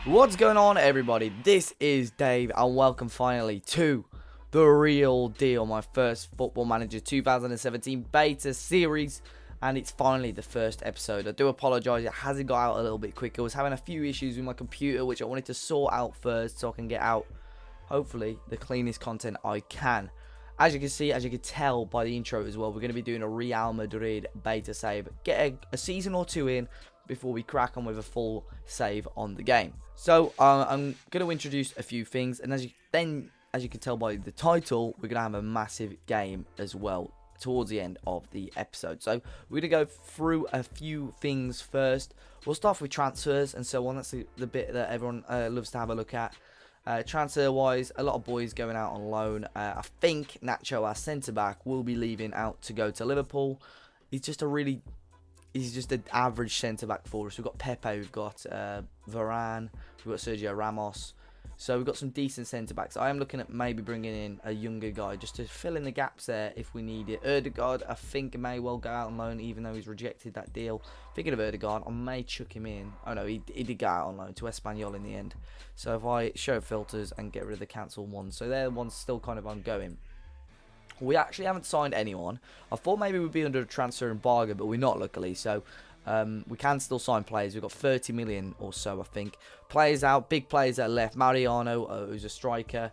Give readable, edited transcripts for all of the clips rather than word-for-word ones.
What's going on, everybody? This is Dave and welcome finally to The Real Deal, my first Football Manager 2017 beta series, and it's finally the first episode. I do apologise, it hasn't got out a little bit quicker. I was having a few issues with my computer which I wanted to sort out first so I can get out, hopefully, the cleanest content I can. As you can see, as you can tell by the intro as well, we're going to be doing a Real Madrid beta save. Get a season or two in before we crack on with a full save on the game. So I'm going to introduce a few things, and as you can tell by the title, we're going to have a massive game as well towards the end of the episode. So we're going to go through a few things first. We'll start with transfers and so on. That's the bit that everyone loves to have a look at. Transfer wise, a lot of boys going out on loan. I think Nacho, our centre back, will be leaving out to go to Liverpool. He's just an average centre back for us. We've got Pepe, we've got Varane, we've got Sergio Ramos. So we've got some decent centre backs. I am looking at maybe bringing in a younger guy just to fill in the gaps there if we need it. Ødegaard, I think, may well go out on loan even though he's rejected that deal. Thinking of Ødegaard, I may chuck him in. Oh no, he did go out on loan to Espanyol in the end. So if I show filters and get rid of the cancelled ones, so they're the ones still kind of ongoing. We actually haven't signed anyone. I thought maybe we'd be under a transfer embargo, but we're not, luckily. So we can still sign players. We've got 30 million or so, I think. Players out, big players that are left. Mariano, who's a striker.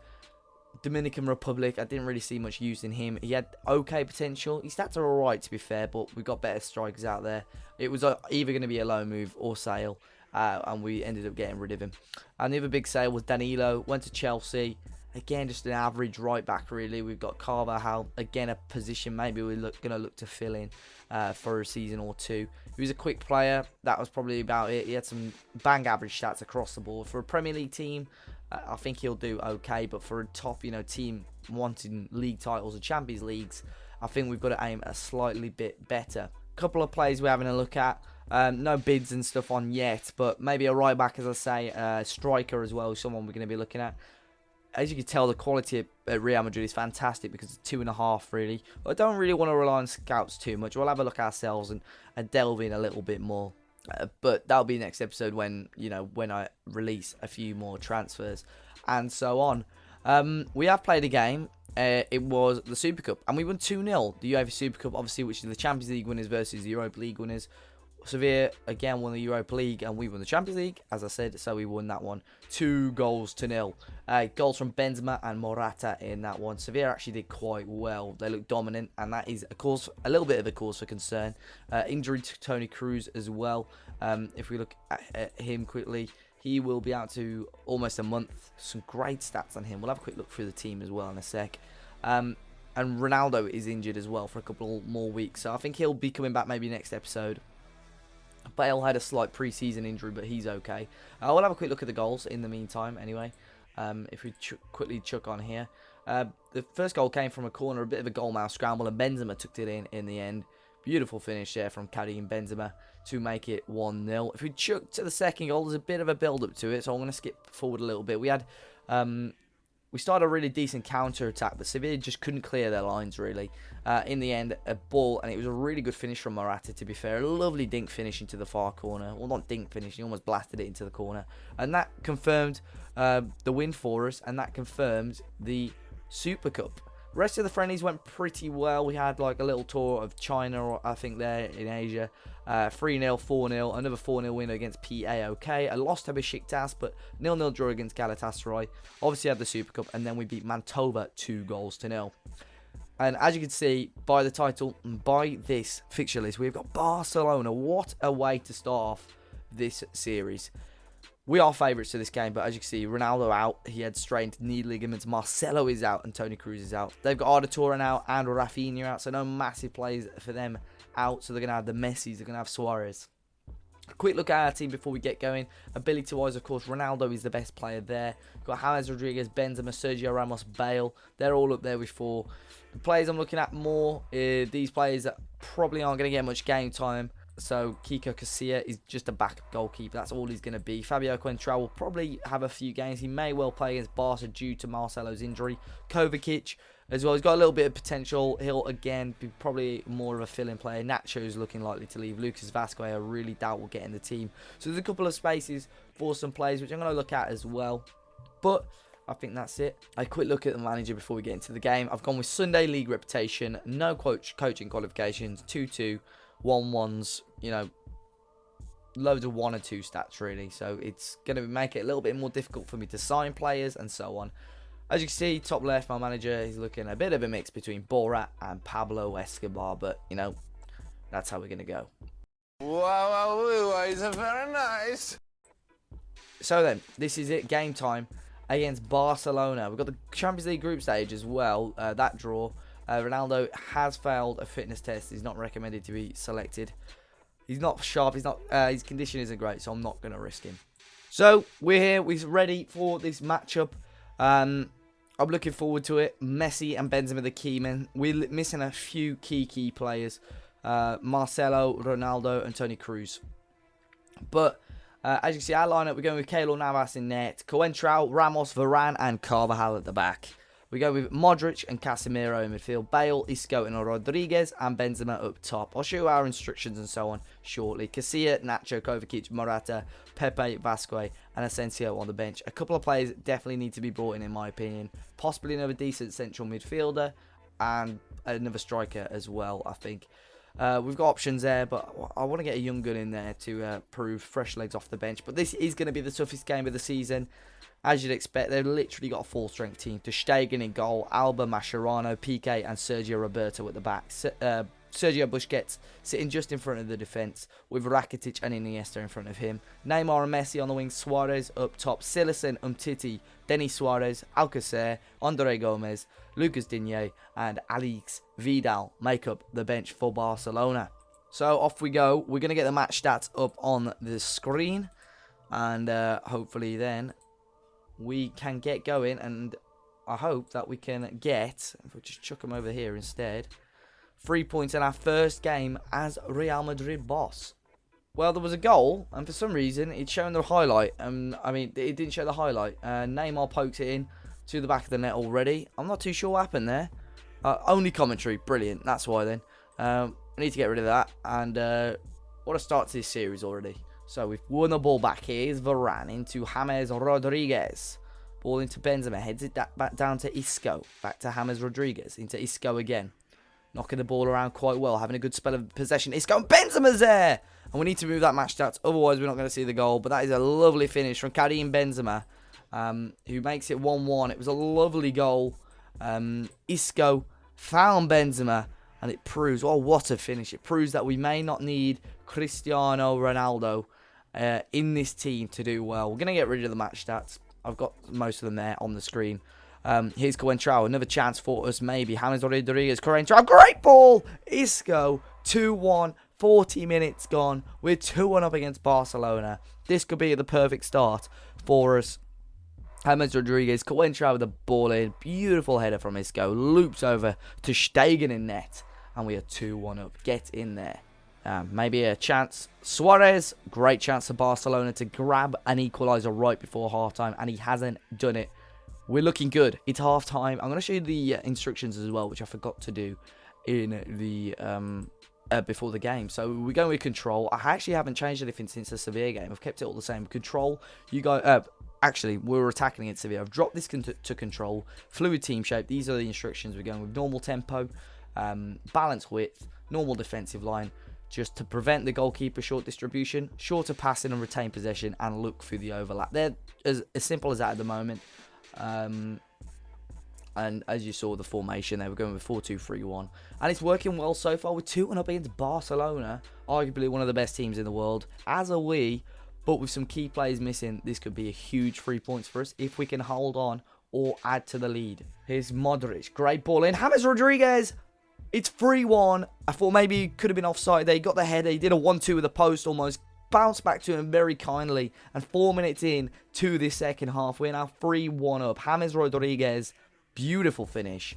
Dominican Republic, I didn't really see much use in him. He had okay potential. His stats are alright, to be fair, but we've got better strikers out there. It was either going to be a loan move or sale, and we ended up getting rid of him. And the other big sale was Danilo, went to Chelsea. Again, just an average right back, really. We've got Carvajal, again, a position maybe we're going to look to fill in for a season or two. He was a quick player. That was probably about it. He had some bang average stats across the board. For a Premier League team, I think he'll do okay. But for a top, team wanting league titles and Champions Leagues, I think we've got to aim a slightly bit better. Couple of players we're having a look at. No bids and stuff on yet, but maybe a right back, as I say, striker as well, someone we're going to be looking at. As you can tell, the quality at Real Madrid is fantastic because it's 2.5 really. But I don't really want to rely on scouts too much. We'll have a look ourselves and delve in a little bit more. But that'll be next episode when I release a few more transfers and so on. We have played a game. It was the Super Cup and we won 2-0. The UEFA Super Cup, obviously, which is the Champions League winners versus the Europa League winners. Sevilla again won the Europa League and we won the Champions League, as I said, so we won that one 2-0. Goals from Benzema and Morata in that one. Sevilla actually did quite well. They look dominant, and that is a little bit of a cause for concern. Injury to Toni Kroos as well. If we look at him quickly, he will be out to almost a month. Some great stats on him. We'll have a quick look through the team as well in a sec. And Ronaldo is injured as well for a couple more weeks, so I think he'll be coming back maybe next episode. Bale had a slight pre-season injury, but he's okay. We'll have a quick look at the goals in the meantime, anyway. If we quickly chuck on here. The first goal came from a corner, a bit of a goalmouth scramble, and Benzema took it in the end. Beautiful finish there from Karim Benzema to make it 1-0. If we chuck to the second goal, there's a bit of a build-up to it, so I'm going to skip forward a little bit. We started a really decent counter-attack, but Sevilla just couldn't clear their lines, really. In the end, a ball, and it was a really good finish from Morata, to be fair. A lovely dink finish into the far corner. Well, not dink finish, he almost blasted it into the corner. And that confirmed the win for us, and that confirmed the Super Cup. The rest of the friendlies went pretty well. We had like a little tour of China, I think, there in Asia. 3-0, 4-0, another 4-0 win against PAOK. I lost to Besiktas, but 0-0 draw against Galatasaray. Obviously had the Super Cup, and then we beat Mantova 2-0. And as you can see by the title, by this fixture list, we've got Barcelona. What a way to start off this series. We are favourites to this game, but as you can see, Ronaldo out. He had strained knee ligaments. Marcelo is out and Toni Kroos is out. They've got Arda now and Rafinha out, so no massive plays for them out. So they're going to have the Messis, they're going to have Suarez. A quick look at our team before we get going. Ability-wise, of course, Ronaldo is the best player there. Got James Rodriguez, Benzema, Sergio Ramos, Bale. They're all up there with 4. The players I'm looking at more, these players that probably aren't going to get much game time. So Kiko Casilla is just a backup goalkeeper. That's all he's going to be. Fabio Coentrao will probably have a few games. He may well play against Barca due to Marcelo's injury. Kovacic as well. He's got a little bit of potential. He'll, again, be probably more of a fill-in player. Nacho's looking likely to leave. Lucas Vazquez, I really doubt will get in the team. So there's a couple of spaces for some players, which I'm going to look at as well. But I think that's it. A quick look at the manager before we get into the game. I've gone with Sunday League reputation. No coaching qualifications. 2-2. 1-1s, you know, loads of 1 and 2 stats really, so it's going to make it a little bit more difficult for me to sign players and so on. As you can see, top left, my manager is looking a bit of a mix between Borat and Pablo Escobar, but you know, that's how we're going to go. Wow, it's very nice. So then, this is it, game time against Barcelona. We've got the Champions League group stage as well, that draw. Ronaldo has failed a fitness test. He's not recommended to be selected. He's not sharp. He's not. His condition isn't great, so I'm not going to risk him. So we're here. We're ready for this matchup. I'm looking forward to it. Messi and Benzema the key men. We're missing a few key players. Marcelo, Ronaldo, and Toni Kroos. But as you can see, our lineup, we're going with Keylor Navas in net, Coentrao, Ramos, Varane, and Carvajal at the back. We go with Modric and Casemiro in midfield, Bale, Isco and Rodriguez, and Benzema up top. I'll show you our instructions and so on shortly. Casilla, Nacho, Kovacic, Morata, Pepe, Vazquez, and Asensio on the bench. A couple of players definitely need to be brought in my opinion. Possibly another decent central midfielder and another striker as well, I think. We've got options there, but I want to get a young gun in there to prove fresh legs off the bench. But this is going to be the toughest game of the season. As you'd expect, they've literally got a full-strength team. Ter Stegen in goal, Alba, Mascherano, Piqué, and Sergio Roberto at the back. Sergio Busquets sitting just in front of the defence, with Rakitic and Iniesta in front of him. Neymar and Messi on the wings, Suarez up top, Silicen, Umtiti, Denis Suarez, Alcacer, Andre Gomez, Lucas Digne, and Alex Vidal make up the bench for Barcelona. So off we go. We're going to get the match stats up on the screen, and hopefully then we can get going, and I hope that we can get, if we just chuck them over here instead, 3 points in our first game as Real Madrid boss. Well, there was a goal, and for some reason, it's showing the highlight. I mean, it didn't show the highlight. Neymar pokes it in to the back of the net already. I'm not too sure what happened there. Only commentary, brilliant. That's why then. I need to get rid of that, and what a start to this series already. So we've won the ball back. Here's Varane into James Rodriguez. Ball into Benzema. Heads it back down to Isco. Back to James Rodriguez. Into Isco again. Knocking the ball around quite well. Having a good spell of possession. Isco and Benzema's there. And we need to move that match stats. Otherwise, we're not going to see the goal. But that is a lovely finish from Karim Benzema, who makes it 1-1. It was a lovely goal. Isco found Benzema. And it proves, oh, what a finish. It proves that we may not need Cristiano Ronaldo in this team to do well. We're going to get rid of the match stats. I've got most of them there on the screen. Here's Coentrao. Another chance for us, maybe. James Rodriguez. Coentrao. Great ball. Isco. 2-1. 40 minutes gone. We're 2-1 up against Barcelona. This could be the perfect start for us. James Rodriguez. Coentrao with the ball in. Beautiful header from Isco. Loops over to Stegen in net. And we are 2-1 up. Get in there. Maybe a chance. Suarez, great chance for Barcelona to grab an equaliser right before halftime, and he hasn't done it. We're looking good. It's halftime. I'm going to show you the instructions as well, which I forgot to do in the before the game. So we're going with control. I actually haven't changed anything since the Sevilla game. I've kept it all the same. Control. You go. Actually, we were attacking against Sevilla. I've dropped this to control. Fluid team shape. These are the instructions. We're going with normal tempo, balance width, normal defensive line. Just to prevent the goalkeeper short distribution, shorter passing and retain possession, and look through the overlap. They're as simple as that at the moment. And as you saw, the formation there, we're going with 4-2-3-1. And it's working well so far. We're 2-1 up against Barcelona, arguably one of the best teams in the world, as are we. But with some key players missing, this could be a huge 3 points for us if we can hold on or add to the lead. Here's Modric. Great ball in. James Rodriguez. It's 3-1. I thought maybe he could have been offside there. He got the header. He did a 1-2 with the post almost. Bounced back to him very kindly. And 4 minutes in to this second half, we're now 3-1 up. James Rodriguez. Beautiful finish.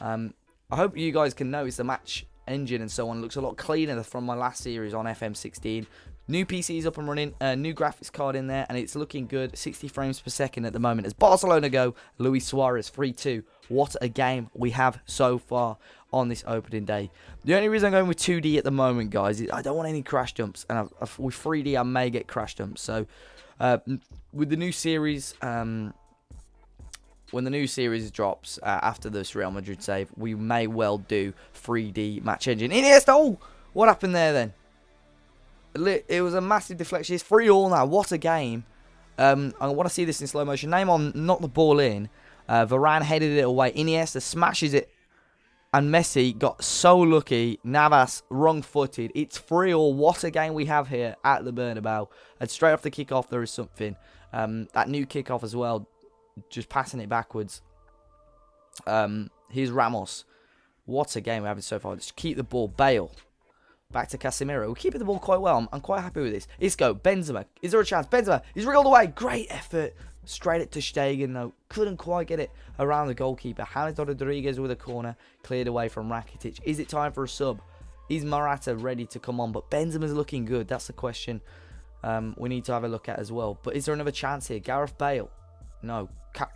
I hope you guys can notice the match engine and so on looks a lot cleaner from my last series on FM16. New PC's up and running, new graphics card in there, and it's looking good. 60 frames per second at the moment as Barcelona go. Luis Suarez 3-2. What a game we have so far on this opening day. The only reason I'm going with 2D at the moment, guys, is I don't want any crash dumps, and with 3D I may get crash dumps. So with the new series, when the new series drops after this Real Madrid save, we may well do 3D match engine. Iniesta! Oh, what happened there then? It was a massive deflection. It's 3-3 now. What a game. I want to see this in slow motion. Neymar knocked the ball in. Varane headed it away. Iniesta smashes it. And Messi got so lucky. Navas wrong-footed. It's 3-3. What a game we have here at the Bernabeu. And straight off the kickoff, there is something. That new kickoff as well. Just passing it backwards. Here's Ramos. What a game we're having so far. Just keep the ball. Bale. Back to Casemiro. We're keeping the ball quite well. I'm quite happy with this. Isco. Benzema. Is there a chance? Benzema. He's reeled away. Great effort. Straight at Ter Stegen, though. Couldn't quite get it around the goalkeeper. James Rodriguez with a corner. Cleared away from Rakitic. Is it time for a sub? Is Morata ready to come on? But Benzema's looking good. That's the question we need to have a look at as well. But is there another chance here? Gareth Bale. No.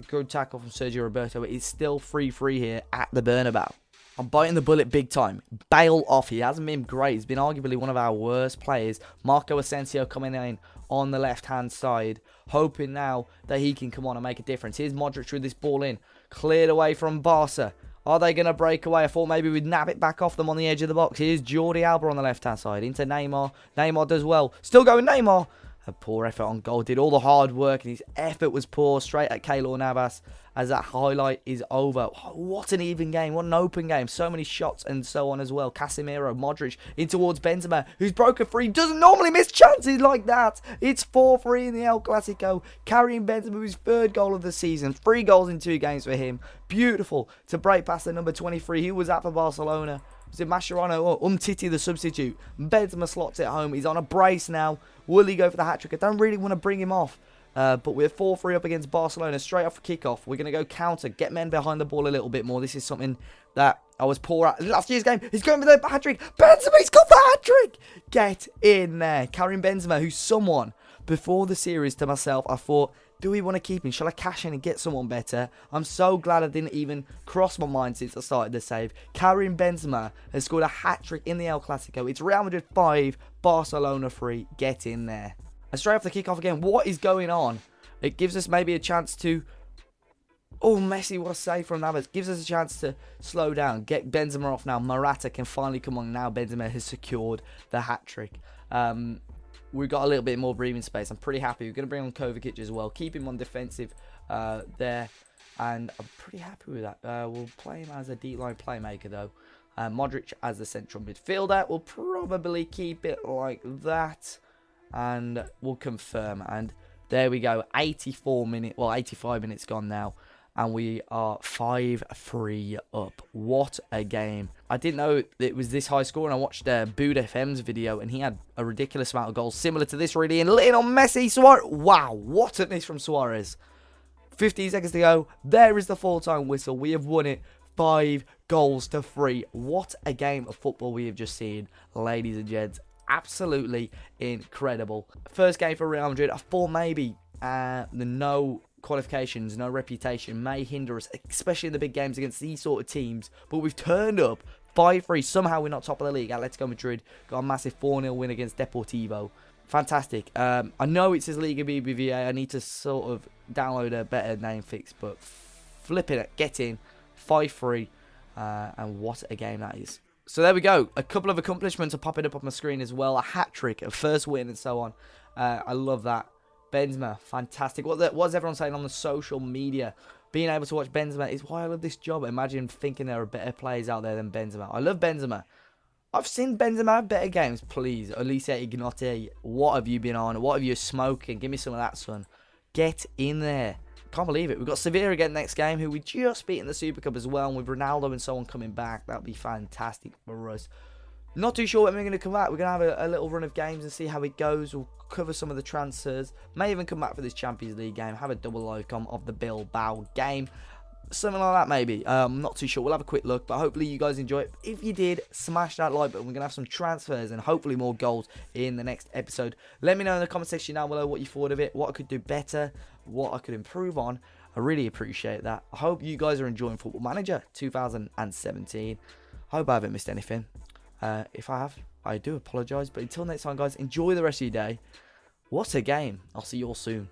Good tackle from Sergio Roberto. But it's still 3-3 here at the Bernabeu. I'm biting the bullet big time. Bale off. He hasn't been great. He's been arguably one of our worst players. Marco Asensio coming in on the left-hand side. Hoping now that he can come on and make a difference. Here's Modric with this ball in. Cleared away from Barca. Are they going to break away? I thought maybe we'd nab it back off them on the edge of the box. Here's Jordi Alba on the left-hand side. Into Neymar. Neymar does well. Still going Neymar. A poor effort on goal. Did all the hard work and his effort was poor. Straight at Keylor Navas as that highlight is over. What an even game. What an open game. So many shots and so on as well. Casemiro, Modric in towards Benzema, who's broken free. Doesn't normally miss chances like that. It's 4-3 in the El Clasico. Carrying Benzema, his third goal of the season. 3 goals in 2 games for him. Beautiful to break past the number 23. He was at for Barcelona. Was it Mascherano or Umtiti the substitute? Benzema slots it home. He's on a brace now. Will he go for the hat-trick? I don't really want to bring him off. But we're 4-3 up against Barcelona. Straight off the kickoff. We're going to go counter. Get men behind the ball a little bit more. This is something that I was poor at last year's game. He's going for the hat-trick. Benzema's got the hat-trick. Get in there. Karim Benzema, who's someone, before the series to myself, I thought, do we want to keep him? Shall I cash in and get someone better? I'm so glad I didn't even cross my mind since I started the save. Karim Benzema has scored a hat-trick in the El Clasico. It's Real Madrid 5, Barcelona 3. Get in there. And straight off the kickoff again, what is going on? It gives us maybe a chance to... Oh, Messi, what a save from Navas. Gives us a chance to slow down. Get Benzema off now. Morata can finally come on now. Benzema has secured the hat-trick. We've got a little bit more breathing space. I'm pretty happy. We're going to bring on Kovacic as well. Keep him on defensive there. And I'm pretty happy with that. We'll play him as a deep line playmaker, though. Modric as the central midfielder. We'll probably keep it like that. And we'll confirm. And there we go. 85 minutes gone now. And we are 5-3 up. What a game. I didn't know it was this high score. And I watched Bood FM's video. And he had a ridiculous amount of goals. Similar to this really. And Lionel Messi. Suarez. Wow. What a miss from Suarez. 15 seconds to go. There is the full-time whistle. We have won it. 5-3. What a game of football we have just seen. Ladies and gents. Absolutely incredible. First game for Real Madrid. I thought maybe the no qualifications, no reputation may hinder us, especially in the big games against these sort of teams. But we've turned up 5-3. Somehow we're not top of the league. Atletico Madrid got a massive 4-0 win against Deportivo. Fantastic. I know it says Liga BBVA. I need to sort of download a better name fix, but flipping it, get in 5-3. And what a game that is. So there we go. A couple of accomplishments are popping up on my screen as well. A hat-trick, a first win, and so on. I love that. Benzema, fantastic. What's everyone saying on the social media? Being able to watch Benzema is why I love this job. Imagine thinking there are better players out there than Benzema. I love Benzema. I've seen Benzema have better games. Please, Elise Ignotti, what have you been on? What have you smoking? Give me some of that, son. Get in there. Can't believe it. We've got Sevilla again next game, who we just beat in the Super Cup as well. And with Ronaldo and so on coming back, that'll be fantastic for us. Not too sure when we're going to come back. We're going to have a little run of games and see how it goes. We'll cover some of the transfers. May even come back for this Champions League game. Have a double outcome of the Bilbao game. something like that maybe. I'm not too sure. We'll have a quick look, but hopefully you guys enjoy it. If you did, smash that like button. We're going to have some transfers and hopefully more goals in the next episode. Let me know in the comment section down below what you thought of it, what I could do better, what I could improve on. I really appreciate that. I hope you guys are enjoying Football Manager 2017. I hope I haven't missed anything. If I have, I do apologise. But until next time, guys, enjoy the rest of your day. What a game. I'll see you all soon.